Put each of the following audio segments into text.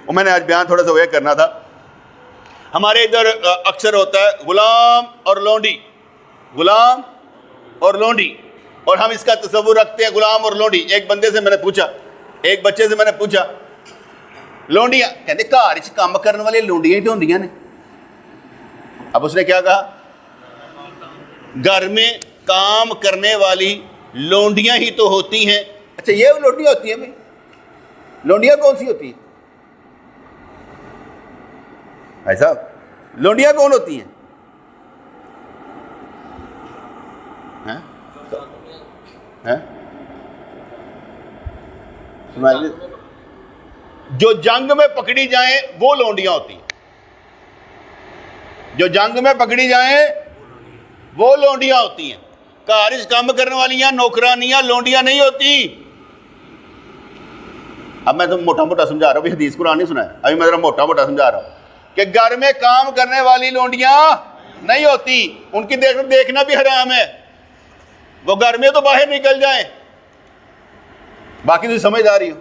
اور میں نے آج بیان تھوڑا سا وہ کرنا تھا. ہمارے ادھر اکثر ہوتا ہے غلام اور لونڈی، غلام اور لونڈی، اور ہم اس کا تصور رکھتے ہیں غلام اور لونڈی. ایک بندے سے میں نے پوچھا، ایک بچے سے میں نے پوچھا لونڈیاں، کہتے گھر چ کام کرنے والے لونڈیاں ہی تو ہوندیاں نے. اب اس نے کیا کہا؟ گھر میں کام کرنے والی لونڈیاں ہی تو ہوتی ہیں. اچھا یہ لونڈیاں ہوتی ہیں بھائی؟ لونڈیاں کون سی ہوتی ہیں بھائی صاحب؟ لونڈیاں کون ہوتی ہیں؟ جو جنگ میں پکڑی جائیں وہ لونڈیاں ہوتی ہیں. جو جنگ میں پکڑی جائیں وہ لونڈیاں ہوتی ہیں. کارج کام کرنے والیاں نوکرانیاں لونڈیاں نہیں ہوتی. اب میں تو موٹا موٹا سمجھا رہا ہوں، حدیث قرآن نہیں سنا ہے ابھی، میں ذرا موٹا موٹا سمجھا رہا ہوں کہ گھر میں کام کرنے والی لونڈیاں نہیں ہوتی. ان کی دیکھنا بھی حرام ہے. وہ گھر میں تو باہر نکل جائیں. باقی تو سمجھداری ہو،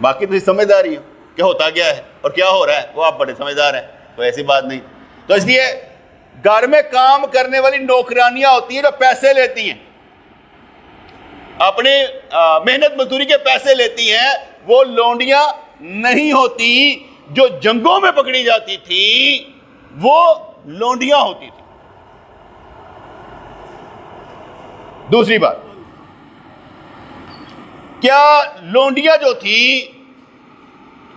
باقی تو سمجھداری ہو کہ ہوتا کیا ہے اور کیا ہو رہا ہے، وہ آپ بڑے سمجھدار ہیں، کوئی ایسی بات نہیں. تو اس لیے گھر میں کام کرنے والی نوکرانیاں ہوتی ہیں جو پیسے لیتی ہیں، اپنے محنت مزدوری کے پیسے لیتی ہیں. وہ لونڈیاں نہیں ہوتی. جو جنگوں میں پکڑی جاتی تھی وہ لونڈیاں ہوتی تھی. دوسری بات، کیا لونڈیاں جو تھی،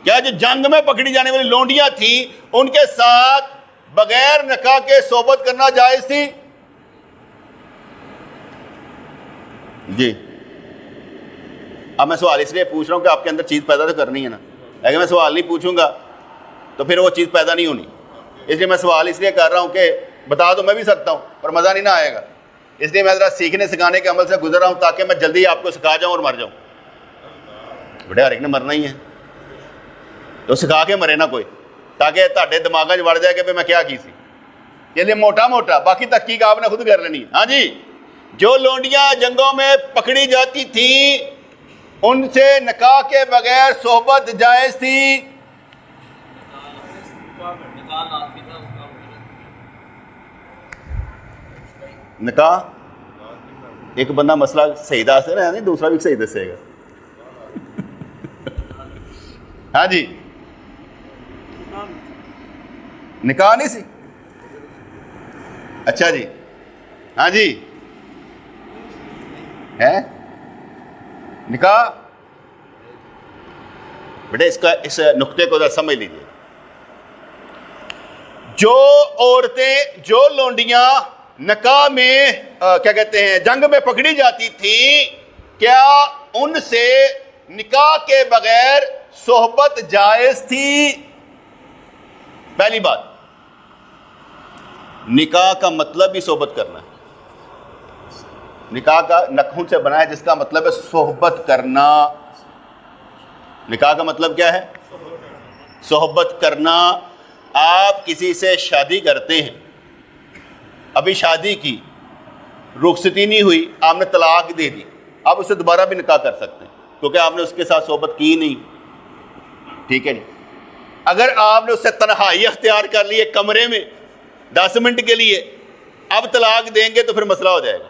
کیا جو جنگ میں پکڑی جانے والی لونڈیاں تھیں ان کے ساتھ بغیر نکاح کے صحبت کرنا جائز تھی؟ جی. اب میں سوال اس لیے پوچھ رہا ہوں کہ آپ کے اندر چیز پیدا تو کرنی ہے نا. اگر میں سوال نہیں پوچھوں گا تو پھر وہ چیز پیدا نہیں ہونی. اس لیے میں سوال اس لیے کر رہا ہوں کہ بتا تو میں بھی سکتا ہوں پر مزہ نہیں نہ آئے گا. اس لیے میں ذرا سیکھنے سکھانے کے عمل سے گزر رہا ہوں تاکہ میں جلدی آپ کو سکھا جاؤں اور مر جاؤں. بڑے ہر ایک نے مرنا ہی ہے تو سکھا کے مرے نا کوئی، تاکہ تہاڈے دماغ میں وڑ جائے کہ میں کیا کی سی. یہ لیے موٹا موٹا، باقی تحقیق آپ نے خود کر لینی ہے. ہاں جی. جو لونڈیاں جنگوں میں پکڑی جاتی تھیں ان سے نکاح کے بغیر صحبت جائز تھی. نکاح ایک بندہ مسئلہ صحیح دس رہا ہے، دوسرا بھی صحیح دسے گا. ہاں جی. نکاح نہیں سی. اچھا جی. ہاں جی ہے نکاح. بیٹے اس نقطے کو ذرا سمجھ لیجیے. جو عورتیں، جو لونڈیاں نکاح میں کیا کہتے ہیں جنگ میں پکڑی جاتی تھی، کیا ان سے نکاح کے بغیر صحبت جائز تھی؟ پہلی بات، نکاح کا مطلب ہی صحبت کرنا ہے. نکاح کا نکحوں سے بنا ہے جس کا مطلب ہے صحبت کرنا. نکاح کا مطلب کیا ہے؟ صحبت کرنا. آپ کسی سے شادی کرتے ہیں، ابھی شادی کی، رخصتی نہیں ہوئی، آپ نے طلاق دے دی، آپ اسے دوبارہ بھی نکاح کر سکتے ہیں کیونکہ آپ نے اس کے ساتھ صحبت کی نہیں. ٹھیک ہے جی. اگر آپ نے اس سے تنہائی اختیار کر لی ہے کمرے میں 10 منٹ کے لیے، اب طلاق دیں گے تو پھر مسئلہ ہو جائے گا.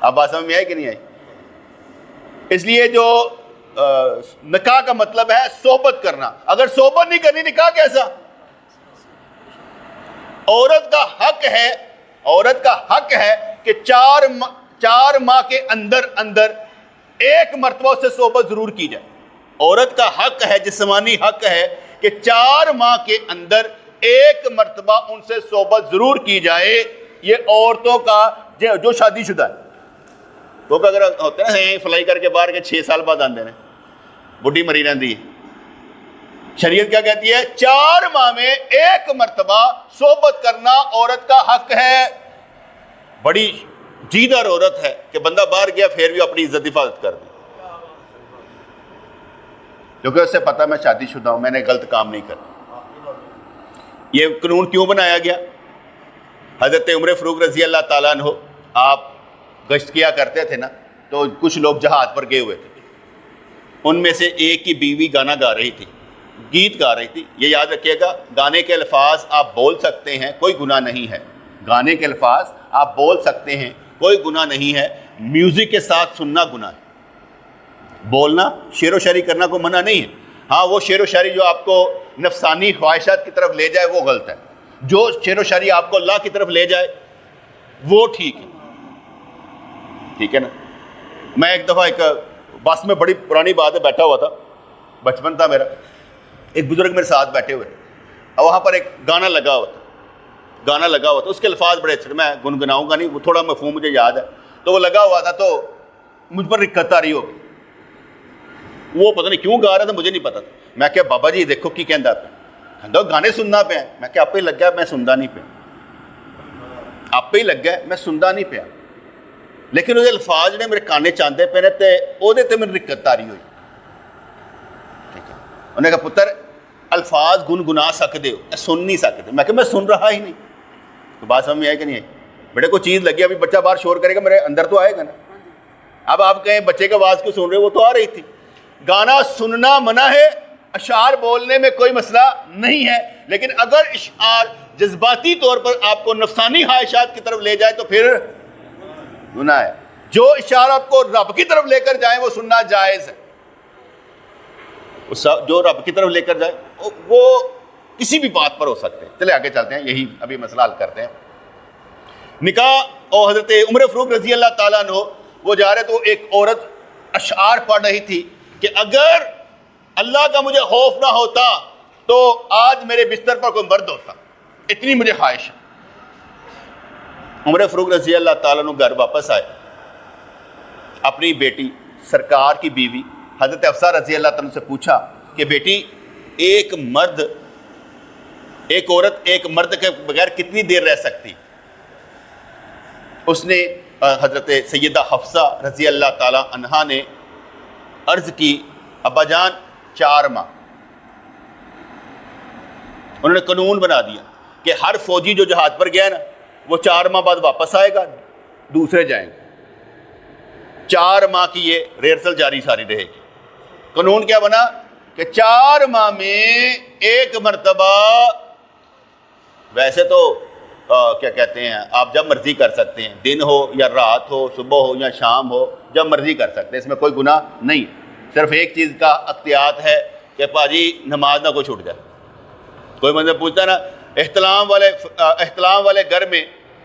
اب بات سمجھ میں آئی کہ نہیں آئی؟ اس لیے جو نکاح کا مطلب ہے صحبت کرنا. اگر صحبت نہیں کرنی نکاح کیسا؟ عورت کا حق ہے کہ 4 ماہ کے اندر ایک مرتبہ سے صحبت ضرور کی جائے. عورت کا حق ہے، جسمانی حق ہے کہ 4 ماہ کے اندر ایک مرتبہ ان سے صحبت ضرور کی جائے. یہ عورتوں کا جو شادی شدہ ہے، تو اگر ہوتے ہیں فلائی کر کے باہر کے 6 سال بعد آندے ہیں، بڈھی مری رہتی ہے. شریعت کیا کہتی ہے؟ 4 ماہ میں ایک مرتبہ صحبت کرنا عورت کا حق ہے. بڑی جیدر عورت ہے کہ بندہ باہر گیا پھر بھی اپنی عزت حفاظت کر دی، کیونکہ اس سے پتہ میں شادی شدہ ہوں، میں نے غلط کام نہیں کرنا. یہ قانون کیوں بنایا گیا؟ حضرت عمر فاروق رضی اللہ تعالیٰ عنہ آپ گشت کیا کرتے تھے نا، تو کچھ لوگ جہاد پر گئے ہوئے تھے. ان میں سے ایک کی بیوی گانا گا رہی تھی، گیت گا رہی تھی. یہ یاد رکھیے گا، گانے کے الفاظ آپ بول سکتے ہیں، کوئی گناہ نہیں ہے. گانے کے الفاظ آپ بول سکتے ہیں، کوئی گناہ نہیں ہے. میوزک کے ساتھ سننا گناہ ہے. بولنا، شعر و شاعری کرنا کو منع نہیں ہے. ہاں وہ شعر و شاعری جو آپ کو نفسانی خواہشات کی طرف لے جائے وہ غلط ہے. جو شعر و شاعری آپ کو اللہ کی طرف لے جائے وہ ٹھیک ہے. ٹھیک ہے نا. میں ایک دفعہ ایک بس میں، بڑی پرانی بات ہے، بیٹھا ہوا تھا، بچپن تھا میرا، ایک بزرگ میرے ساتھ بیٹھے ہوئے اور وہاں پر ایک گانا لگا ہوا تھا. اس کے الفاظ بڑے اچھے، میں گنگناؤں گا نہیں، وہ تھوڑا مفہوم مجھے یاد ہے. تو وہ لگا ہوا تھا تو مجھ پر رکت آ رہی ہوگی. وہ پتہ نہیں کیوں گا رہا تھا، مجھے نہیں پتا تھا. میں کہا بابا جی دیکھو کی کہندا پہ، کہندا گانے سننا پہ. میں کہا آپ پہ لگ گیا میں سندا نہیں پیا، آپ پہ ہی لگ گیا میں سندا نہیں پیا. لیکن وہ الفاظ نے میرے کانے چاندے پہ نے تے او دے تے میری رکت آ رہی ہوئی. ٹھیک ہے. انہوں نے کہا پتر الفاظ گنگنا سکتے ہو، سن نہیں سکتے. میں کہ میں سن رہا ہی نہیں. تو بات سمجھ میں آئی کہ نہیں آئی؟ بیٹے کوئی چیز لگی، ابھی بچہ باہر شور کرے گا، میرے اندر تو آئے گا نا. اب آپ کہیں بچے کے آواز کو سن رہے، وہ تو آ رہی تھی. گانا سننا منع ہے، اشعار بولنے میں کوئی مسئلہ نہیں ہے. لیکن اگر اشعار جذباتی طور پر آپ کو نفسانی خواہشات کی طرف لے جائے تو پھر گناہ ہے. جو اشعار آپ کو رب کی طرف لے کر جائیں وہ سننا جائز ہے. جو رب کی طرف لے کر جائے وہ کسی بھی بات پر ہو سکتے ہیں. چلے آگے چلتے ہیں، یہی ابھی مسئلہ حل کرتے ہیں. نکاح اور حضرت عمر فاروق رضی اللہ تعالیٰ عنہ وہ جا رہے تو ایک عورت اشعار پڑھ رہی تھی کہ اگر اللہ کا مجھے خوف نہ ہوتا تو آج میرے بستر پر کوئی مرد ہوتا، اتنی مجھے خواہش ہے. عمر فاروق رضی اللہ تعالیٰ عنہ گھر واپس آئے. اپنی بیٹی سرکار کی بیوی حضرت حفصہ رضی اللہ تعالیٰ عنہ سے پوچھا کہ بیٹی ایک عورت ایک مرد کے بغیر کتنی دیر رہ سکتی؟ اس نے حضرت سیدہ حفصہ رضی اللہ تعالیٰ عنہا نے عرض کی ابا جان 4 ماہ. انہوں نے قانون بنا دیا کہ ہر فوجی جو جہاد پر گیا نا وہ 4 ماہ بعد واپس آئے گا، دوسرے جائیں گے. 4 ماہ کی یہ ریہرسل جاری ساری رہے گی. قانون کیا بنا کہ 4 ماہ میں ایک مرتبہ، ویسے تو کیا کہتے ہیں آپ جب مرضی کر سکتے ہیں، دن ہو یا رات ہو، صبح ہو یا شام ہو، جب مرضی کر سکتے ہیں، اس میں کوئی گناہ نہیں. صرف ایک چیز کا احتیاط ہے کہ پاجی نماز نہ کوئی چھوٹ جائے. کوئی بندہ پوچھتا نا احتلام والے گھر میں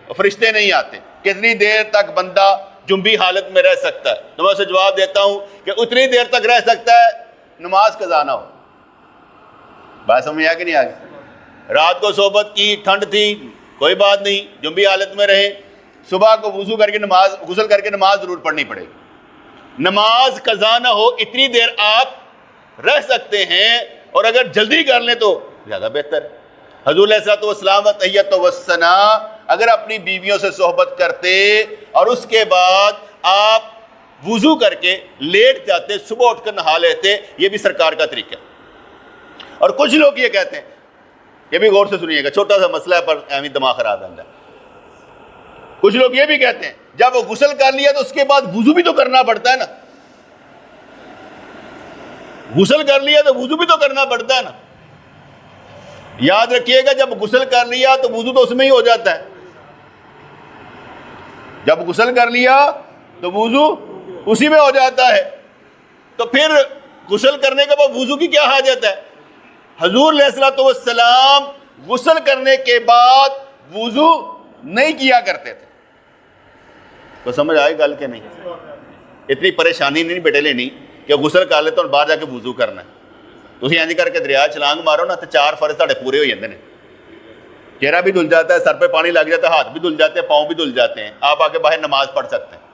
فرشتے نہیں آتے، کتنی دیر تک بندہ جنبی حالت میں رہ سکتا ہے؟ تو میں اسے جواب دیتا ہوں کہ اتنی دیر تک رہ سکتا ہے نماز قضا نہ ہو. بات سمجھ آیا کہ نہیں آگے؟ رات کو صحبت کی، ٹھنڈ تھی، کوئی بات نہیں، جنبی حالت میں رہیں، صبح کو وضو کر کے غسل کر کے نماز ضرور پڑھنی پڑے گی. نماز قضا نہ ہو اتنی دیر آپ رہ سکتے ہیں، اور اگر جلدی کر لیں تو زیادہ بہتر ہے. حضور علیہ الصلوۃ والسلام تحیۃ و ثناء اگر اپنی بیویوں سے صحبت کرتے اور اس کے بعد آپ وضو کر کے لیٹ جاتے، صبح اٹھ کر نہا لیتے، یہ بھی سرکار کا طریقہ ہے. اور کچھ لوگ یہ کہتے ہیں، یہ بھی غور سے سنیے گا، چھوٹا سا مسئلہ ہے پر اہمی دماغ خراب ہے. کچھ لوگ یہ بھی کہتے ہیں جب وہ غسل کر لیا تو اس کے بعد وضو بھی تو کرنا پڑتا ہے نا. غسل کر لیا تو وضو بھی تو کرنا پڑتا ہے نا. یاد رکھیے گا جب غسل کر لیا تو وضو تو اس میں ہی ہو جاتا ہے. جب غسل کر لیا تو وضو اسی میں ہو جاتا ہے. تو پھر غسل کرنے کے بعد وضو کی کیا حاجت ہے؟ حضور علیہ الصلوۃ والسلام غسل کرنے کے بعد وضو نہیں کیا کرتے تھے. تو سمجھ آئی گل کہ نہیں؟ اتنی پریشانی نہیں بیٹے لینی کہ غسل کر لے تو باہر جا کے وضو کرنا ہے. تھی انج کر کے دریا چھلانگ مارو نا تو 4 فرض تھوڑے پورے ہو جاتے ہیں. چہرہ بھی دھل جاتا ہے، سر پہ پانی لگ جاتا ہے، ہاتھ بھی دھل جاتے ہیں، پاؤں بھی دھل جاتے ہیں، آپ آ کے باہر نماز پڑھ سکتے ہیں.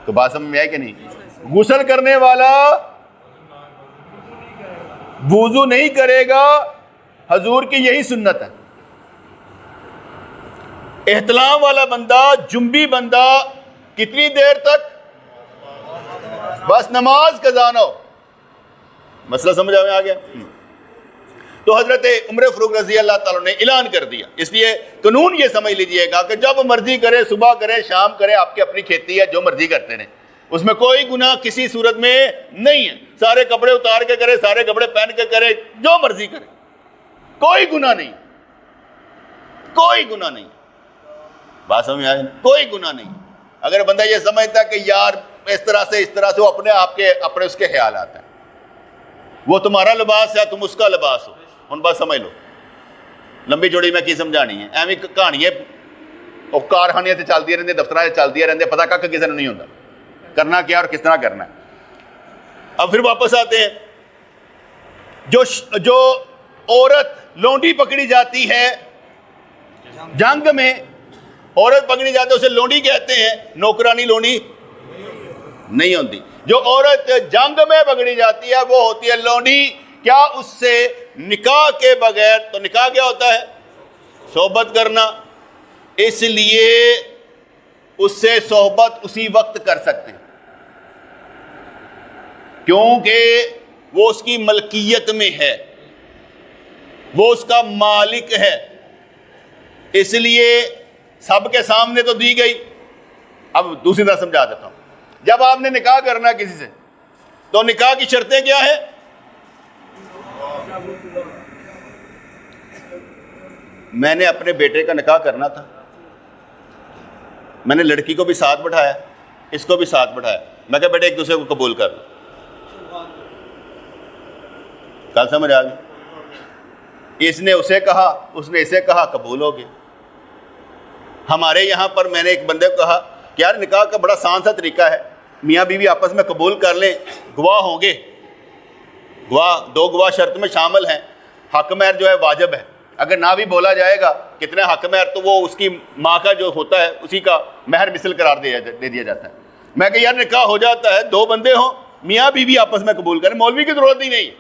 تو بات سمجھ میں آئی کہ نہیں؟ غسل کرنے والا وضو نہیں کرے گا، حضور کی یہی سنت ہے. احتلام والا بندہ، جنبی بندہ کتنی دیر تک؟ بس نماز قضا نہ ہو. مسئلہ سمجھ آ گیا؟ تو حضرت عمر فاروق رضی اللہ تعالیٰ نے اعلان کر دیا. اس لیے قانون یہ سمجھ لیجئے گا کہ جب مرضی کرے، صبح کرے، شام کرے، آپ کی اپنی کھیتی ہے، جو مرضی کرتے رہیں. اس میں کوئی گناہ کسی صورت میں نہیں ہے. سارے کپڑے اتار کے کرے, سارے کپڑے پہن کے کرے, جو مرضی کرے, کوئی گناہ نہیں, کوئی گناہ نہیں. بات سمجھ آئے نا؟ کوئی گناہ نہیں. اگر بندہ یہ سمجھتا کہ یار اس طرح سے وہ اپنے آپ کے اپنے اس کے خیالات ہیں, وہ تمہارا لباس ہے تم اس کا لباس ہو, ان بات سمجھ لو. لمبی جوڑی میں کی سمجھانی ہے, ایویں کہانیاں کارخانے سے چلتی رہتی, دفتر سے چلتی رہتی, پتہ کک کسی نے نہیں ہوتا کرنا کیا اور کس طرح کرنا ہے. اب پھر واپس آتے ہیں, جو عورت لونڈی پکڑی جاتی ہے جنگ میں, عورت پکڑی جاتی ہے اسے لونڈی کہتے ہیں, نوکرانی لونڈی نہیں ہوتی. جو عورت جنگ میں پکڑی جاتی ہے وہ ہوتی ہے لونڈی. کیا اس سے نکاح کے بغیر, تو نکاح کیا ہوتا ہے؟ صحبت کرنا. اس لیے اس سے صحبت اسی وقت کر سکتے ہیں کیونکہ وہ اس کی ملکیت میں ہے, وہ اس کا مالک ہے, اس لیے سب کے سامنے تو دی گئی. اب دوسری طرح سمجھا دیتا ہوں. جب آپ نے نکاح کرنا ہے کسی سے تو نکاح کی شرطیں کیا ہیں؟ میں نے اپنے بیٹے کا نکاح کرنا تھا, میں نے لڑکی کو بھی ساتھ بٹھایا, اس کو بھی ساتھ بٹھایا. میں کہا بیٹے ایک دوسرے کو قبول کر لو. کل سمجھ آ گئی؟ اس نے اسے کہا, اس نے اسے کہا, قبول ہو گیا. ہمارے یہاں پر میں نے ایک بندے کو کہا کہ یار نکاح کا بڑا آسان سا طریقہ ہے, میاں بیوی آپس میں قبول کر لیں, گواہ ہوں گے, گواہ 2 گواہ شرط میں شامل ہیں, حق مہر جو ہے واجب ہے, اگر نہ بھی بولا جائے گا کتنے حق مہر تو وہ اس کی ماں کا جو ہوتا ہے اسی کا مہر مثل قرار دے دیا جاتا ہے. میں کہ یار نکاح ہو جاتا ہے, 2 بندے ہوں, میاں بیوی آپس میں قبول کریں, مولوی کی ضرورت ہی نہیں ہے,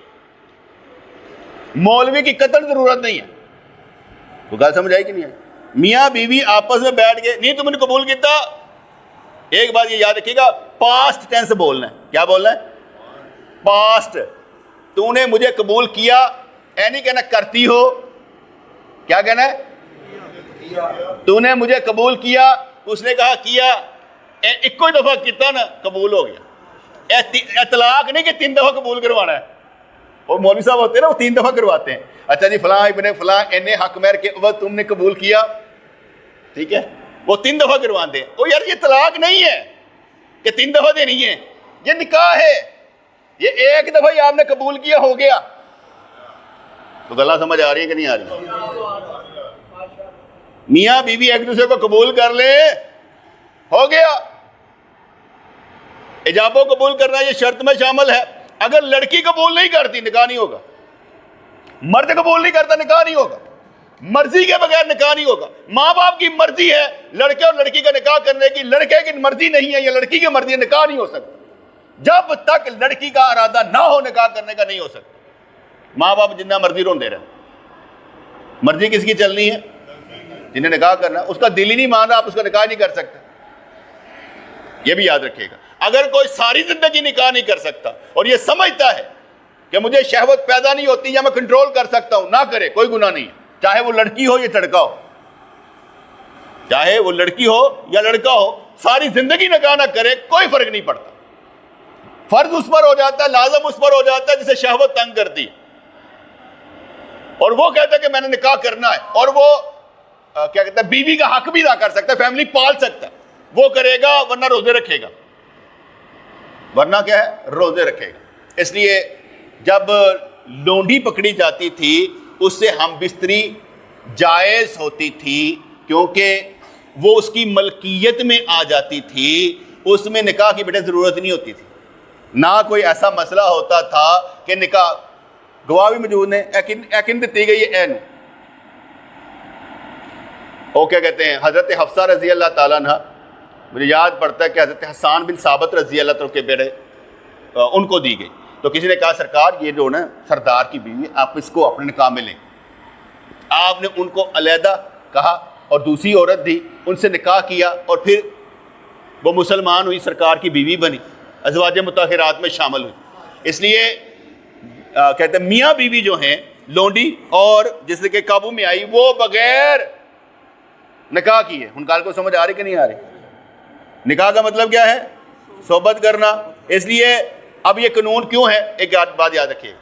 مولوی کی قطعاً ضرورت نہیں ہے. تو گل سمجھ آئی کہ نہیں ہے؟ میاں بیوی آپس میں بیٹھ کے, نہیں تم نے قبول کیتا, ایک بات یہ یاد رکھیے گا, پاسٹ ٹینس بولنا ہے. کیا بولنا ہے؟ پاسٹ. تو نے مجھے قبول کیا, اے نہیں کہنا کرتی ہو, کیا کہنا ہے؟ تو نے مجھے قبول کیا, اس نے کہا کیا, ایک ہی دفعہ کیتا نا قبول ہو گیا. اطلاق نہیں کہ 3 دفعہ قبول کروانا ہے. وہ مولوی صاحب ہوتے ہیں نا, وہ 3 دفعہ کرواتے ہیں. اچھا جی فلاں ابن فلاں انہیں حق مہر کے وقت تم نے قبول کیا, ٹھیک ہے, وہ 3 دفعہ کرواتے ہیں. وہ یار یہ طلاق نہیں ہے کہ 3 دفعہ دینی ہے, یہ نکاح ہے, یہ ایک دفعہ ہی آپ نے قبول کیا ہو گیا. تو گلا سمجھ آ رہی ہے کہ نہیں آ رہی؟ میاں بیوی ایک دوسرے کو قبول کر لے, ہو گیا. ایجاب و قبول کرنا یہ شرط میں شامل ہے. اگر لڑکی قبول نہیں کرتی نکاح نہیں ہوگا, مرد قبول نہیں کرتا نکاح نہیں ہوگا, مرضی کے بغیر نکاح نہیں ہوگا. ماں باپ کی مرضی ہے لڑکے اور لڑکی کا نکاح کرنے کی, لڑکے کی مرضی نہیں ہے یا لڑکی کی مرضی ہے, نکاح نہیں ہو سکتا. جب تک لڑکی کا ارادہ نہ ہو نکاح کرنے کا نہیں ہو سکتا. ماں باپ جتنا مرضی روندے رہے, مرضی کس کی چلنی ہے؟ جنہیں نکاح کرنا, اس کا دل ہی نہیں مان رہا, آپ اس کا نکاح نہیں کر سکتے. یہ بھی یاد رکھیے گا. اگر کوئی ساری زندگی نکاح نہیں کر سکتا اور یہ سمجھتا ہے کہ مجھے شہوت پیدا نہیں ہوتی یا میں کنٹرول کر سکتا ہوں, نہ کرے, کوئی گناہ نہیں ہے. چاہے وہ لڑکی ہو یا لڑکا ہو, چاہے وہ لڑکی ہو یا لڑکا ہو, ساری زندگی نکاح نہ کرے, کوئی فرق نہیں پڑتا. فرض اس پر ہو جاتا ہے, لازم اس پر ہو جاتا ہے جسے شہوت تنگ کرتی ہے, اور وہ کہتا ہے کہ میں نے نکاح کرنا ہے, اور وہ کیا کہتا ہے بیوی کا حق بھی ادا کر سکتا ہے, فیملی پال سکتا ہے, وہ کرے گا, ورنہ روزے رکھے گا, ورنہ کیا ہے, روزے رکھے گا. اس لیے جب لونڈی پکڑی جاتی تھی اس سے ہم بستری جائز ہوتی تھی کیونکہ وہ اس کی ملکیت میں آ جاتی تھی, اس میں نکاح کی بیٹے ضرورت نہیں ہوتی تھی. نہ کوئی ایسا مسئلہ ہوتا تھا کہ نکاح, گواہ بھی موجود ہیں, ایکن دیتی گئی ہے این. وہ کیا کہتے ہیں, حضرت حفصہ رضی اللہ تعالیٰ عنہ, مجھے یاد پڑتا ہے کہ حضرت حسان بن ثابت رضی اللہ تعالیٰ کے بیٹے ان کو دی گئی. تو کسی نے کہا سرکار یہ جو نا سردار کی بیوی, آپ اس کو اپنے نکاح میں لیں. آپ نے ان کو علیحدہ کہا اور دوسری عورت دی, ان سے نکاح کیا, اور پھر وہ مسلمان ہوئی, سرکار کی بیوی بنی, ازواج مطہرات میں شامل ہوئی. اس لیے کہتے ہیں میاں بیوی جو ہیں لونڈی اور جس کے قابو میں آئی, وہ بغیر نکاح کی ہے. ان کال کو سمجھ آ رہی کہ نہیں آ رہی؟ نکاح کا مطلب کیا ہے؟ صحبت کرنا. اس لیے اب یہ قانون کیوں ہے؟ ایک بات یاد رکھیے،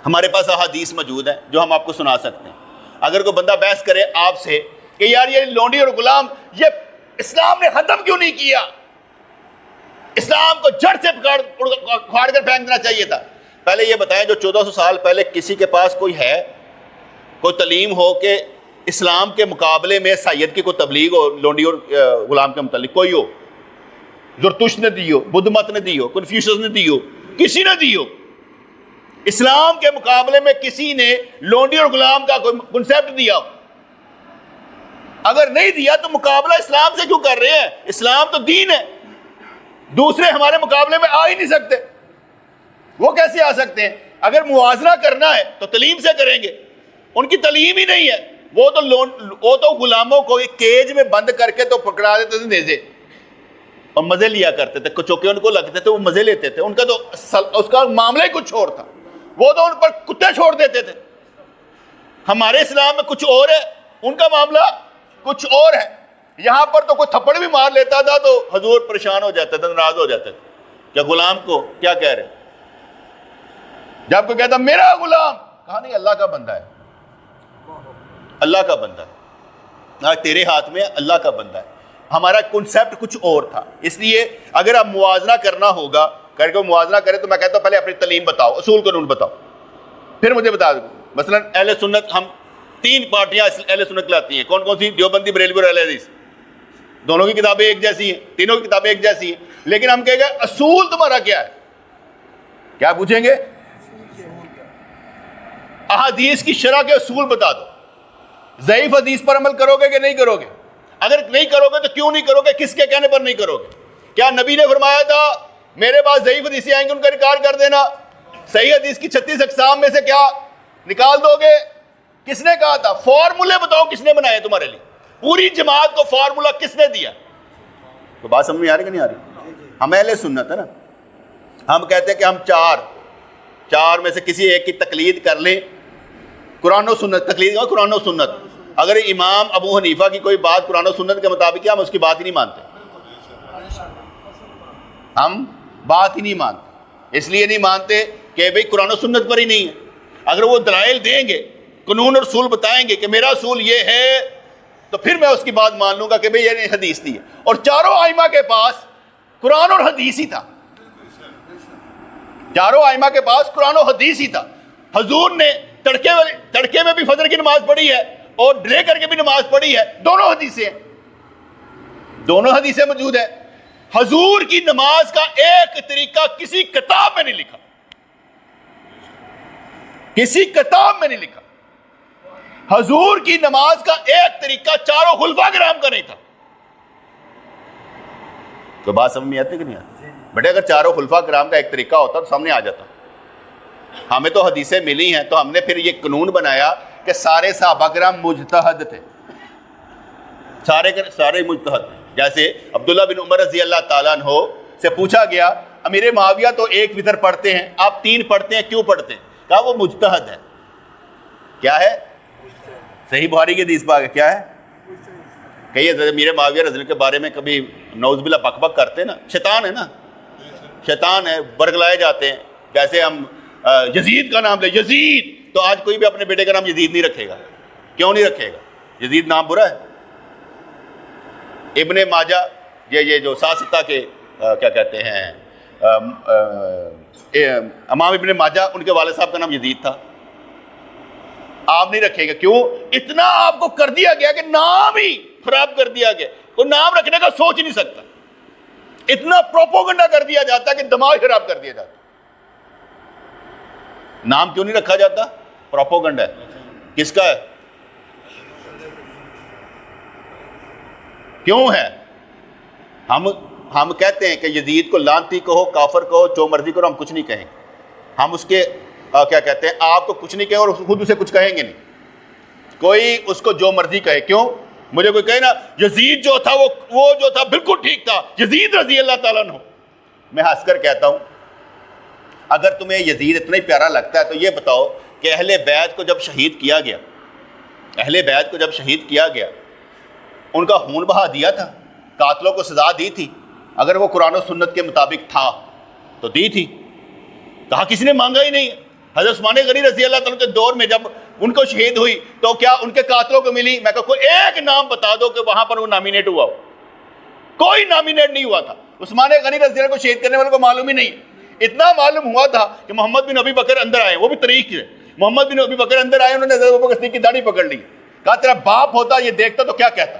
ہمارے پاس احادیث موجود ہیں جو ہم آپ کو سنا سکتے ہیں. اگر کوئی بندہ بحث کرے آپ سے کہ یار یہ لونڈی اور غلام یہ اسلام نے ختم کیوں نہیں کیا، اسلام کو جڑ سے پھاڑ کر پھینک دینا چاہیے تھا، پہلے یہ بتائیں جو 1400 سال پہلے کسی کے پاس کوئی ہے، کوئی تعلیم ہو کہ اسلام کے مقابلے میں سید کی کوئی تبلیغ ہو لونڈی اور غلام کے متعلق، کوئی ہو؟ زرتشت نے دی ہو، بدھ مت نے دی ہو، کنفیوشس نے دی ہو، کسی نے دی ہو؟ اسلام کے مقابلے میں کسی نے لونڈی اور غلام کا کوئی کنسیپٹ دیا ہو؟ اگر نہیں دیا تو مقابلہ اسلام سے کیوں کر رہے ہیں؟ اسلام تو دین ہے، دوسرے ہمارے مقابلے میں آ ہی نہیں سکتے. وہ کیسے آ سکتے ہیں؟ اگر موازنہ کرنا ہے تو تعلیم سے کریں گے، ان کی تعلیم ہی نہیں ہے. وہ تو غلاموں کو ایک کیج میں بند کر کے تو پکڑا دیتے تھے نیزے اور مزے لیا کرتے تھے، چونکہ ان کو لگتے تھے وہ مزے لیتے تھے، ان کا تو اس کا معاملہ ہی کچھ اور تھا، وہ تو ان پر کتے چھوڑ دیتے تھے. ہمارے اسلام میں کچھ اور ہے، ان کا معاملہ کچھ اور ہے. یہاں پر تو کوئی تھپڑ بھی مار لیتا تھا تو حضور پریشان ہو جاتے تھے، ناراض ہو جاتے تھے. کیا غلام کو کیا کہہ رہے؟ جب کوئی کہتا میرا غلام، کہا نہیں اللہ کا بندہ ہے، اللہ کا بندہ ہے، آج تیرے ہاتھ میں اللہ کا بندہ ہے. ہمارا کنسیپٹ کچھ اور تھا. اس لیے اگر آپ موازنہ کرنا ہوگا، کر کے موازنہ کریں تو میں کہتا ہوں پہلے اپنی تعلیم بتاؤ، اصول قانون بتاؤ، پھر مجھے بتا دو. مثلا اہل سنت، ہم 3 پارٹیاں اہل سنت لاتی ہیں. کون کون سی؟ دیوبندی، بریلوی اور اہل حدیث. دونوں کی کتابیں ایک جیسی ہیں، تینوں کی کتابیں ایک جیسی ہیں، لیکن ہم کہیں گے اصول تمہارا کیا ہے؟ کیا پوچھیں گے؟ احادیث کی شرح کے اصول بتا دو. ضعیف حدیث پر عمل کرو گے کہ نہیں کرو گے؟ اگر نہیں کرو گے تو کیوں نہیں کرو گے؟ کس کے کہنے پر نہیں کرو گے؟ کیا نبی نے فرمایا تھا میرے پاس ضعیف حدیثیں آئیں گے ان کا انکار کر دینا؟ صحیح حدیث کی 36 اقسام میں سے کیا نکال دو گے؟ کس نے کہا تھا؟ فارمولے بتاؤ کس نے بنائے تمہارے لیے؟ پوری جماعت کو فارمولہ کس نے دیا؟ تو بات سمجھ میں آ رہی کہ نہیں آ رہی؟ ہم اہل سنت ہے نا، ہم کہتے ہیں کہ ہم چار میں سے کسی ایک کی تقلید کر لیں. قرآن و سنت تقلید، قرآن و سنت. اگر امام ابو حنیفہ کی کوئی بات قرآن و سنت کے مطابق ہے، ہم اس کی بات ہی نہیں مانتے، ہم بات ہی نہیں مانتے. اس لیے نہیں مانتے کہ بھئی قرآن و سنت پر ہی نہیں ہے. اگر وہ دلائل دیں گے، قانون اور اصول بتائیں گے کہ میرا اصول یہ ہے، تو پھر میں اس کی بات مان لوں گا کہ بھئی یہ حدیث نہیں ہے. اور چاروں ائمہ کے پاس قرآن اور حدیث ہی تھا، چاروں ائمہ کے پاس قرآن و حدیث ہی تھا. حضور نے تڑکے میں بھی فجر کی نماز پڑھی ہے اور ڈرے کر کے بھی نماز پڑھی ہے، دونوں حدیثیں ہیں، دونوں حدیثیں موجود ہیں. حضور کی نماز کا ایک طریقہ کسی کتاب میں نہیں لکھا، کسی کتاب میں نہیں لکھا. حضور کی نماز کا ایک طریقہ چاروں خلفاء کرام کا نہیں تھا. تو بات سمجھ میں آتی کہ نہیں آتی؟ بیٹے اگر چاروں خلفاء کرام کا ایک طریقہ ہوتا تو سامنے آ جاتا. ہمیں تو حدیثیں ملی ہیں تو ہم نے پھر یہ قانون بنایا کہ سارے صحابہ کرام مجتہد تھے، سارے مجتہد. جیسے عبداللہ بن عمر رضی اللہ تعالیٰ عنہ سے پوچھا گیا امیر معاویہ تو ایک وتر پڑھتے ہیں، آپ 3 پڑھتے ہیں، کیوں پڑھتے ہیں؟ کہا وہ مجتہد ہے. کیا ہے؟ صحیح بخاری کی حدیث پاک ہے. کیا ہے؟ کہیے امیر معاویہ رضی اللہ کے بارے میں کبھی نعوذ باللہ بک بک کرتے نا، شیطان ہے نا، شیطان ہے، برگلائے جاتے ہیں. جیسے ہم یزید کا نام لے، یزید، تو آج کوئی بھی اپنے بیٹے کا نام یزید نہیں رکھے گا. کیوں نہیں رکھے گا؟ یزید نام برا ہے. ابن ماجہ، یہ جو ساستہ کے کیا کہتے ہیں امام ابن ماجہ، ان کے والد صاحب کا نام یزید تھا. آپ نہیں رکھے گا. کیوں؟ اتنا آپ کو کر دیا گیا کہ نام ہی خراب کر دیا گیا. کوئی نام رکھنے کا سوچ نہیں سکتا. اتنا پروپوگنڈا کر دیا جاتا کہ دماغ خراب کر دیا جاتا. نام کیوں نہیں رکھا جاتا؟ پروپوگنڈا ہے. کس کا ہے؟ کیوں ہے؟ ہم کہتے ہیں کہ یزید کو لعنتی کہو، کافر کہو، جو مرضی کرو، ہم کچھ نہیں کہیں. ہم اس کے کیا کہتے ہیں، آپ کو کچھ نہیں کہیں اور خود اسے کچھ کہیں گے نہیں. کوئی اس کو جو مرضی کہے. کیوں؟ مجھے کوئی کہے نا یزید جو تھا وہ جو تھا بالکل ٹھیک تھا، یزید رضی اللہ تعالیٰ عنہ. میں ہنس کر کہتا ہوں اگر تمہیں یزید اتنا ہی پیارا لگتا ہے تو یہ بتاؤ کہ اہل بیت کو جب شہید کیا گیا، ان کا خون بہا دیا تھا، قاتلوں کو سزا دی تھی. اگر وہ قرآن و سنت کے مطابق تھا تو دی تھی، کہا کسی نے مانگا ہی نہیں ہے۔ حضرت عثمان غنی رضی اللہ تعالیٰ کے دور میں جب ان کو شہید ہوئی تو کیا ان کے قاتلوں کو ملی؟ میں کہا کوئی ایک نام بتا دو کہ وہاں پر وہ نامینیٹ ہوا ہو۔ کوئی نامینیٹ نہیں ہوا تھا۔ عثمان غنی رضی اللہ کو شہید کرنے والے کو معلوم ہی نہیں۔ اتنا معلوم ہوا تھا کہ محمد بن ابی بکر اندر آئے، وہ بھی تاریخ ہے، محمد بن ابی بکر اندر آئے، انہوں نے حضرت ابوبکر صدیق کی داڑھی پکڑ لی، کہا تیرا باپ ہوتا یہ دیکھتا تو کیا کہتا۔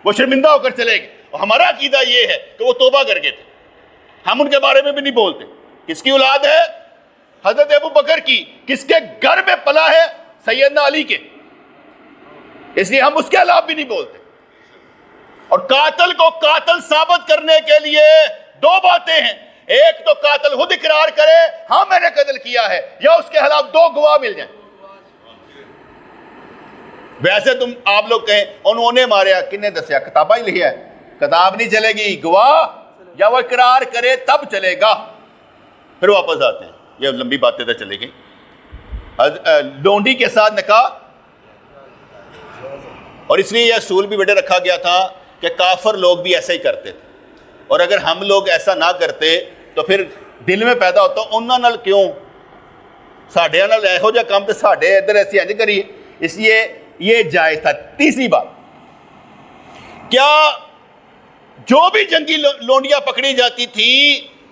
وہ شرمندہ ہو کر چلے گئے۔ اور ہمارا عقیدہ یہ ہے کہ وہ توبہ کر گئے تھے، ہم ان کے بارے میں بھی نہیں بولتے۔ کس کی اولاد ہے؟ حضرت ابو بکر کی۔ کس کے گھر میں پلا ہے؟ سیدنا علی کے، اس لیے ہم اس کے خلاف بھی نہیں بولتے۔ اور قاتل کو قاتل ثابت کرنے کے لیے دو باتیں ہیں، ایک تو قاتل خود اقرار کرے ہاں میں نے قتل کیا ہے، یا اس کے خلاف دو گواہ مل جائیں۔ ویسے تم آپ لوگ کہیں انہوں نے ماریا، کنے دسیا؟ کتابہ ہی لکھیا ہے، کتاب نہیں چلے گی، گواہ یا وہ اقرار کرے تب چلے گا۔ پھر واپس آتے ہیں، یہ لمبی باتیں تو چلے گی۔ لونڈی کے ساتھ نکاح، اور اس لیے یہ اصول بھی بیٹے رکھا گیا تھا کہ کافر لوگ بھی ایسا ہی کرتے تھے، اور اگر ہم لوگ ایسا نہ کرتے تو پھر دل میں پیدا ہوتا انہاں نال کیوں ساڈے نال ایہو جا کام تے ساڈے ادھر ایسی انج کریے، اس لیے یہ جائز تھا۔ تیسری بات، کیا جو بھی جنگی لونڈیاں پکڑی جاتی تھی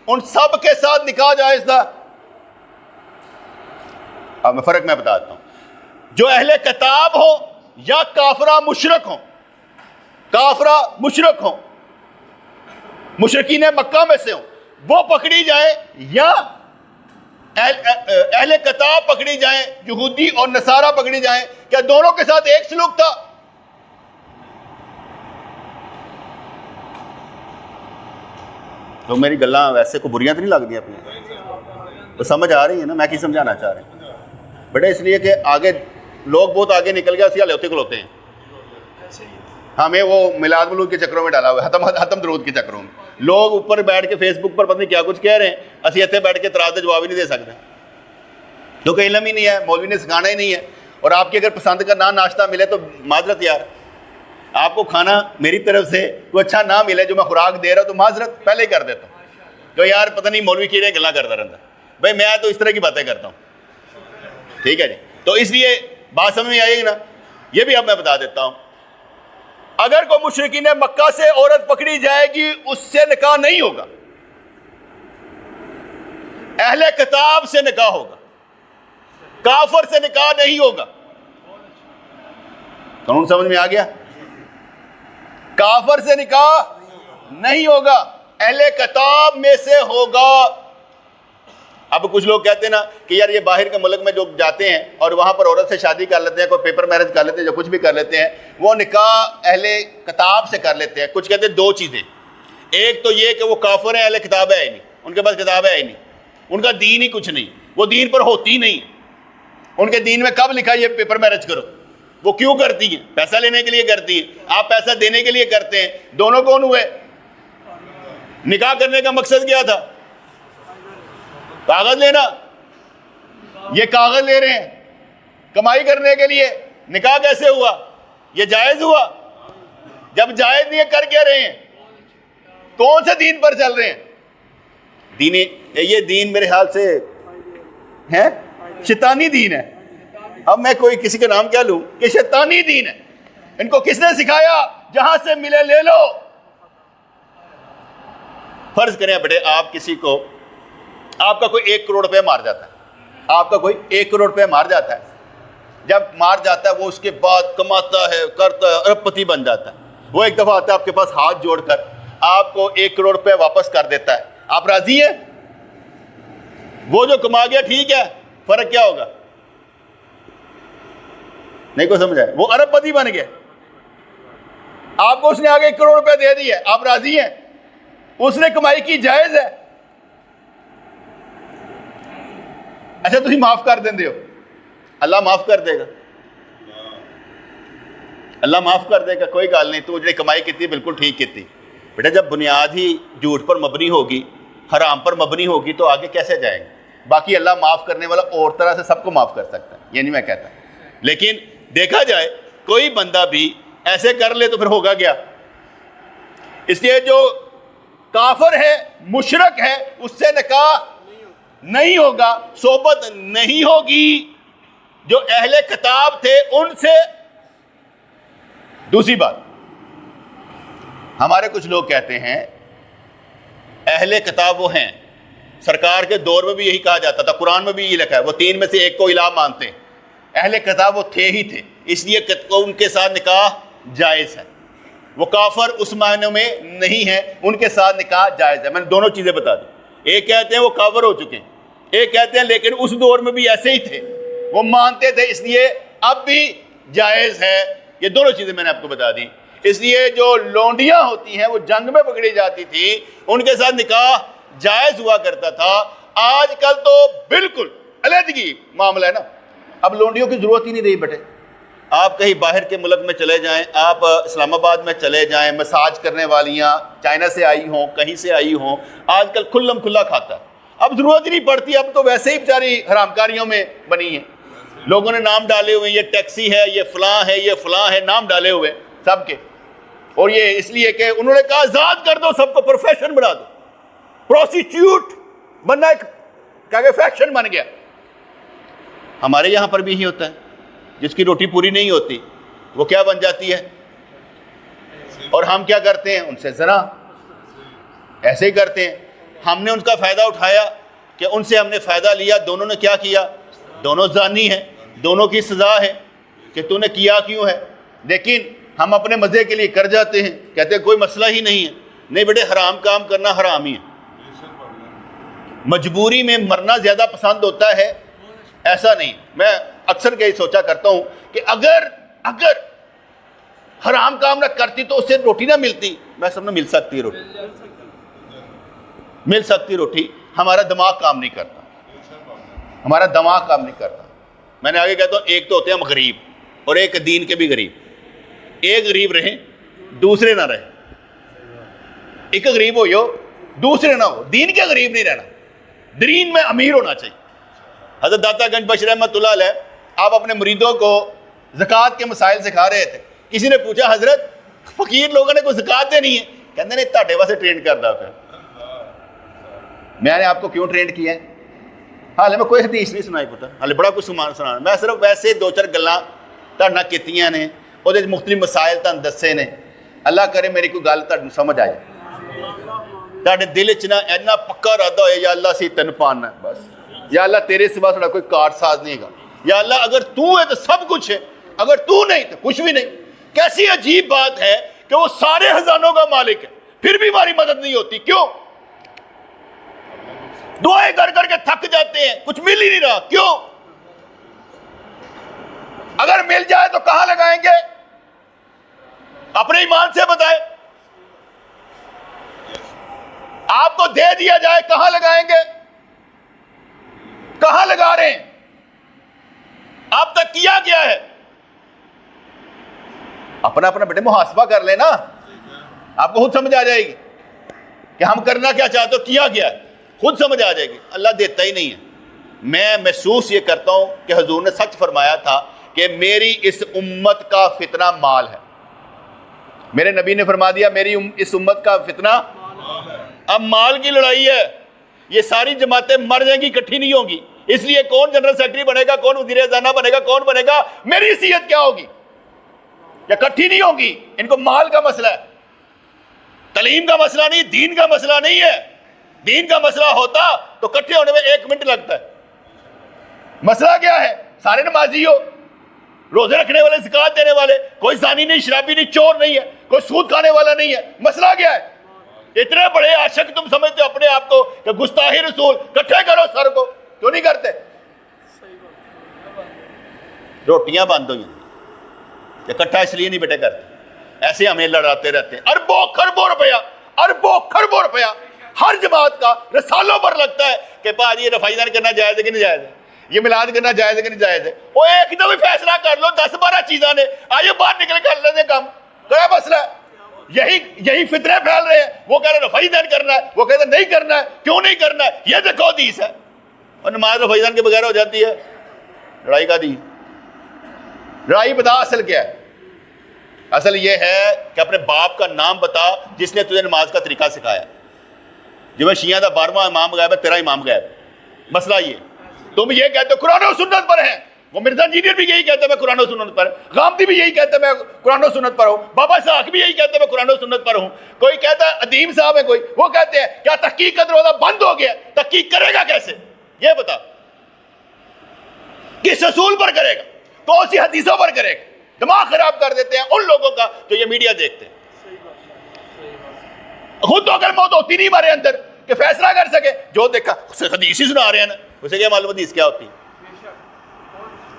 ان سب کے ساتھ نکاح جائز تھا؟ اب میں فرق میں بتاتا ہوں۔ جو اہل کتاب ہو یا کافرہ مشرک ہوں، کافرہ مشرک ہوں، مشرکین مکہ میں سے ہوں، وہ پکڑی جائیں یا اہل کتاب پکڑی جائیں، یہودی اور نصارہ پکڑی جائیں، کیا دونوں کے ساتھ ایک سلوک تھا؟ تو میری گلاں ویسے کو بریاں تو نہیں لگ دیا اپنی؟ تو سمجھ آ رہی ہے نا میں کی سمجھانا چاہ رہے ہیں بیٹا؟ اس لیے کہ آگے لوگ بہت آگے نکل گیا، اسی ہوتے کھلوتے ہیں، ہمیں وہ میلاد ملود کے چکروں میں ڈالا ہوا ہے، ختم درود کے چکروں میں۔ لوگ اوپر بیٹھ کے فیس بک پر پتہ نہیں کیا کچھ کہہ رہے ہیں، اسی اتنے بیٹھ کے اعتراض کا جواب ہی نہیں دے سکتے کیونکہ علم ہی نہیں ہے، مولوی نے سکھانا ہی نہیں ہے۔ اور آپ کی اگر پسند کا ناشتہ ملے تو معذرت یار، آپ کو کھانا میری طرف سے کوئی اچھا نہ ملے جو میں خوراک دے رہا ہوں تو معذرت پہلے ہی کر دیتا ہوں کہ یار پتہ نہیں مولوی کی گلا کرتا رہتا بھائی، میں تو اس طرح کی باتیں کرتا ہوں، ٹھیک ہے جی؟ تو اس لیے بات سمجھ میں آئے گی نا؟ یہ بھی اب میں بتا دیتا ہوں، اگر کوئی مشرکین مکہ سے عورت پکڑی جائے گی اس سے نکاح نہیں ہوگا، اہل کتاب سے نکاح ہوگا، کافر سے نکاح نہیں ہوگا۔ قانون سمجھ میں آ گیا؟ کافر سے نکاح نہیں ہوگا، اہل کتاب میں سے ہوگا۔ اب کچھ لوگ کہتے ہیں نا کہ یار یہ باہر کے ملک میں جو جاتے ہیں اور وہاں پر عورت سے شادی کر لیتے ہیں، کوئی پیپر میرج کر لیتے ہیں، جو کچھ بھی کر لیتے ہیں، وہ نکاح اہل کتاب سے کر لیتے ہیں۔ کچھ کہتے ہیں دو چیزیں، ایک تو یہ کہ وہ کافر ہیں، اہل کتاب ہے ہی نہیں، ان کے پاس کتاب ہے ہی نہیں، ان کا دین ہی کچھ نہیں، وہ دین پر ہوتی نہیں، ان کے دین میں کب لکھا یہ پیپر میرج کرو؟ وہ کیوں کرتی ہیں؟ پیسہ لینے کے لیے کرتی ہیں، آپ پیسہ دینے کے لیے کرتے ہیں۔ دونوں کون ہوئے؟ نکاح کرنے کا مقصد کیا تھا؟ کاغذ لینا، یہ کاغذ لے رہے ہیں کمائی کرنے کے لیے۔ نکاح کیسے ہوا؟ یہ جائز ہوا؟ جب جائز نہیں کر کے رہے ہیں، کون سے دین پر چل رہے ہیں؟ دین یہ دین میرے خیال سے ہے شیطانی دین ہے۔ اب میں کوئی کسی کا نام کیا لوں کہ شیطانی دین ہے۔ ان کو کس نے سکھایا؟ جہاں سے ملے لے لو۔ فرض کریں بیٹے آپ کسی کو، آپ کا کوئی 1 کروڑ روپے مار جاتا ہے، آپ کا کوئی 1 کروڑ روپے مار جاتا ہے، جب مار جاتا ہے وہ اس کے بعد کماتا ہے، کرتا ہے، ارب پتی بن جاتا ہے۔ وہ ایک دفعہ آتا ہے آپ کے پاس ہاتھ جوڑ کر آپ کو 1 کروڑ روپے واپس کر دیتا ہے، آپ راضی ہیں؟ وہ جو کما گیا ٹھیک ہے، فرق کیا ہوگا؟ نہیں کو سمجھا ہے؟ وہ ارب پتی بن گیا، آپ کو اس نے آگے 1 کروڑ روپے دے دی ہے، آپ راضی ہیں؟ اس نے کمائی کی، جائز ہے۔ اچھا تسی معاف کر دیں ہو، اللہ معاف کر دے گا، اللہ معاف کر دے گا، کوئی گل نہیں، تو جڑی کمائی کی بالکل ٹھیک کی۔ بیٹا جب بنیاد ہی جھوٹ پر مبنی ہوگی، حرام پر مبنی ہوگی تو آگے کیسے جائیں گے؟ باقی اللہ معاف کرنے والا اور طرح سے سب کو معاف کر سکتا ہے، یہ نہیں میں کہتا، لیکن دیکھا جائے کوئی بندہ بھی ایسے کر لے تو پھر ہوگا کیا؟ اس لیے جو کافر ہے، مشرک ہے، اس سے نکاح نہیں ہوگا، صحبت نہیں ہوگی۔ جو اہل کتاب تھے ان سے۔ دوسری بات، ہمارے کچھ لوگ کہتے ہیں اہل کتاب وہ ہیں، سرکار کے دور میں بھی یہی کہا جاتا تھا، قرآن میں بھی یہ لکھا ہے، وہ تین میں سے ایک کو الہ مانتے ہیں۔ اہل کتاب وہ تھے ہی تھے، اس لیے ان کے ساتھ نکاح جائز ہے۔ وہ کافر اس معنی میں نہیں ہے، ان کے ساتھ نکاح جائز ہے۔ میں نے دونوں چیزیں بتا دی، ایک کہتے ہیں وہ کافر ہو چکے ہیں، ایک کہتے ہیں لیکن اس دور میں بھی ایسے ہی تھے، وہ مانتے تھے اس لیے اب بھی جائز ہے۔ یہ دونوں چیزیں میں نے آپ کو بتا دی۔ اس لیے جو لونڈیاں ہوتی ہیں وہ جنگ میں پکڑی جاتی تھی، ان کے ساتھ نکاح جائز ہوا کرتا تھا۔ آج کل تو بالکل علیحدگی معاملہ ہے نا، اب لونڈیوں کی ضرورت ہی نہیں رہی بیٹے۔ آپ کہیں باہر کے ملک میں چلے جائیں، آپ اسلام آباد میں چلے جائیں، مساج کرنے والیاں چائنا سے آئی ہوں، کہیں سے آئی ہوں، آج کل کھلم کھلا کھاتا ہے، اب ضرورت ہی نہیں پڑتی، اب تو ویسے ہی بیچاری حرام کاریوں میں بنی ہیں۔ لوگوں نے نام ڈالے ہوئے، یہ ٹیکسی ہے، یہ فلاں ہے، یہ فلاں ہے، نام ڈالے ہوئے سب کے، اور یہ اس لیے کہ انہوں نے کہا آزاد کر دو سب کو، پروفیشن بنا دو، پروسٹیٹیوٹ بننا ایک کیا فیشن بن گیا۔ ہمارے یہاں پر بھی یہی ہوتا ہے، جس کی روٹی پوری نہیں ہوتی وہ کیا بن جاتی ہے، اور ہم کیا کرتے ہیں ان سے زنا، ایسے ہی کرتے ہیں۔ ہم نے ان کا فائدہ اٹھایا کہ ان سے ہم نے فائدہ لیا، دونوں نے کیا کیا، دونوں زانی ہیں، دونوں کی سزا ہے کہ تو نے کیا کیوں ہے، لیکن ہم اپنے مزے کے لیے کر جاتے ہیں، کہتے ہیں کوئی مسئلہ ہی نہیں ہے۔ نہیں بیٹے، حرام کام کرنا حرام ہی ہے۔ مجبوری میں مرنا زیادہ پسند ہوتا ہے ایسا نہیں۔ میں اکثر یہی سوچا کرتا ہوں کہ اگر حرام کام نہ کرتی تو اس سے روٹی نہ ملتی، میں سب نے مل سکتی روٹی، مل سکتی روٹی، ہمارا دماغ کام نہیں کرتا، ہمارا دماغ کام نہیں کرتا۔ میں نے آگے کہتا ہوں، ایک تو ہوتے ہیں ہم غریب، اور ایک دین کے بھی غریب۔ ایک غریب رہیں، دوسرے نہ رہیں، ایک غریب ہو جو دوسرے نہ ہو، دین کے غریب نہیں رہنا، دین میں امیر ہونا چاہیے۔ حضرت داتا گنج بخش رحمۃ اللہ علیہ آپ اپنے مریدوں کو زکوٰۃ کے مسائل سکھا رہے تھے۔ کسی نے پوچھا حضرت فقیر لوگوں نے کوئی زکوٰۃ دینی ہے؟ کہتے نہیں، تاڑے واسے ٹرینڈ کردا پھر۔ میں نے آپ کو کیوں ٹرینڈ کیا ہے؟ حالے میں کوئی حدیث نہیں سنائی پتا، حالے بڑا کچھ سنانا، میں صرف ویسے دو چار گلاں تہاڈے نال کیتیاں نے، وہ مختلف مسائل تہاڈے دسے نے۔ اللہ کرے میری کوئی گل تہاڈے سمجھ آئے، تہاڈے دل چ نہ اینا پکا ارادہ ہوئے یا اللہ سی تین پانا ہے بس، یا اللہ تیرے سوا تھوڑا کوئی کار ساز نہیں گا، یا اللہ اگر تو ہے تو سب کچھ ہے، اگر تو نہیں تو کچھ بھی نہیں۔ کیسی عجیب بات ہے کہ وہ سارے خزانوں کا مالک ہے، پھر بھی ہماری مدد نہیں ہوتی، کیوں؟ دعائیں کر کر کے تھک جاتے ہیں، کچھ مل ہی نہیں رہا، کیوں؟ اگر مل جائے تو کہاں لگائیں گے؟ اپنے ایمان سے بتائیں۔ آپ کو دے دیا جائے کہاں لگائیں گے؟ کہاں لگا رہے ہیں؟ آپ تک کیا گیا ہے؟ اپنا بیٹے محاسبہ کر لینا، آپ کو خود سمجھ آ جائے گی کہ ہم کرنا کیا چاہتے ہو، کیا گیا ہے، خود سمجھ آ جائے گی۔ اللہ دیتا ہی نہیں ہے۔ میں محسوس یہ کرتا ہوں کہ حضور نے سچ فرمایا تھا کہ میری اس امت کا فتنہ مال ہے۔ میرے نبی نے فرما دیا میری اس امت کا فتنہ اب مال کی لڑائی ہے۔ یہ ساری جماعتیں مر جائیں گی، اکٹھی نہیں ہوں گی، اس لیے کون جنرل سیکرٹری بنے گا، کون وزیر خزانہ بنے گا، کون بنے گا، میری حیثیت کیا ہوگی، یا اکٹھی نہیں ہوگی۔ ان کو مال کا مسئلہ ہے، تعلیم کا مسئلہ نہیں، دین کا مسئلہ نہیں ہے۔ دین کا مسئلہ ہوتا تو اکٹھے ہونے میں 1 منٹ لگتا ہے۔ مسئلہ کیا ہے؟ سارے نمازی ہو، روزے رکھنے والے، زکوٰۃ دینے والے، کوئی زانی نہیں، شرابی نہیں، چور نہیں ہے، کوئی سود کھانے والا نہیں ہے۔ مسئلہ کیا ہے؟ اتنے بڑے عاشق تم سمجھتے ہو اپنے آپ کو کہ گستاخی رسول، اکٹھے کرو سر کو، کیوں نہیں کرتے؟ روٹیاں بند ہوئی، اکٹھا اس لیے نہیں بیٹے کرتے، ایسے ہمیں لڑاتے رہتے ہیں۔ اربوں خربوں روپیہ ہر جماعت کا رسالوں پر لگتا ہے کہ یہ رفائی دان کرنا جائز ہے کہ نہیں جائز ہے، یہ میلاد کرنا جائز ہے کہ نہیں جائز ہے۔ وہ ایک دم فیصلہ کر لو، 10-12 چیزاں نے آئیے باہر نکل کر لیتے کام، کیا مسئلہ ہے؟ یہی فتنے پھیل رہے ہیں۔ وہ کہہ رہے رفائی دان کرنا ہے، وہ کہتے ہیں نہیں کرنا ہے، کیوں نہیں کرنا ہے؟ یہ دیکھو حدیث ہے، اور نماز رفائی دان کے بغیر ہو جاتی ہے۔ لڑائی کا دی لڑائی بتا اصل کیا ہے؟ اصل یہ ہے کہ اپنے باپ کا نام بتا جس نے تجھے نماز کا طریقہ سکھایا۔ جو میں شیعہ دا 12واں امام غائب ہے، تیرا امام غائب ہے۔ مسئلہ یہ تم یہ کہتے ہو قرآن و سنت پر ہیں، وہ مرزا انجینئر بھی یہی کہتا ہے میں قرآن و سنت پر، غامدی بھی یہی کہتا ہے میں قرآن و سنت پر ہوں، بابا صاحب بھی یہی کہتا ہے میں قرآن و سنت پر ہوں، کوئی کہتا ہے ادیم صاحب ہے کوئی، وہ کہتے ہیں کیا تحقیق کا دروازہ بند ہو گیا، تحقیق کرے گا کیسے؟ یہ بتا کس اصول پر کرے گا، کون سی حدیثوں پر کرے گا؟ دماغ خراب کر دیتے ہیں ان لوگوں کا جو یہ میڈیا دیکھتے ہیں۔ خود تو اگر موت ہوتی نہیں ہمارے اندر کہ فیصلہ کر سکے، جو دیکھا اسے حدیث ہی سنا رہے ہیں نا، اسے کیا معلوم حدیث کیا ہوتی ہے،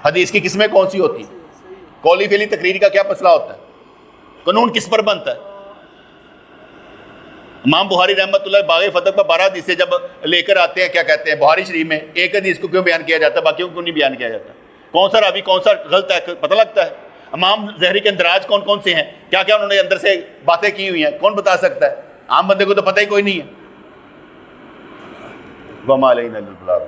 حدیث کی قسمیں کون سی ہوتی ہیں، قولی فعلی تقریری کا کیا مسئلہ ہوتا ہے، قانون کس پر بنتا ہے۔ امام بخاری رحمۃ اللہ باغ فتح پر 12 حدیثیں جب لے کر آتے ہیں، کیا کہتے ہیں بخاری شریف میں ایک حدیث کو کیوں بیان کیا جاتا ہے، باقیوں کو کیوں نہیں بیان کیا جاتا، کون سا راوی کون سا غلط ہے پتہ لگتا ہے۔ امام زہری کے اندراج کون کون سے ہیں، کیا کیا انہوں نے اندر سے باتیں کی ہوئی ہیں، کون بتا سکتا ہے؟ عام بندے کو تو پتہ ہی کوئی نہیں ہے۔ وما علینا الا البلاغ۔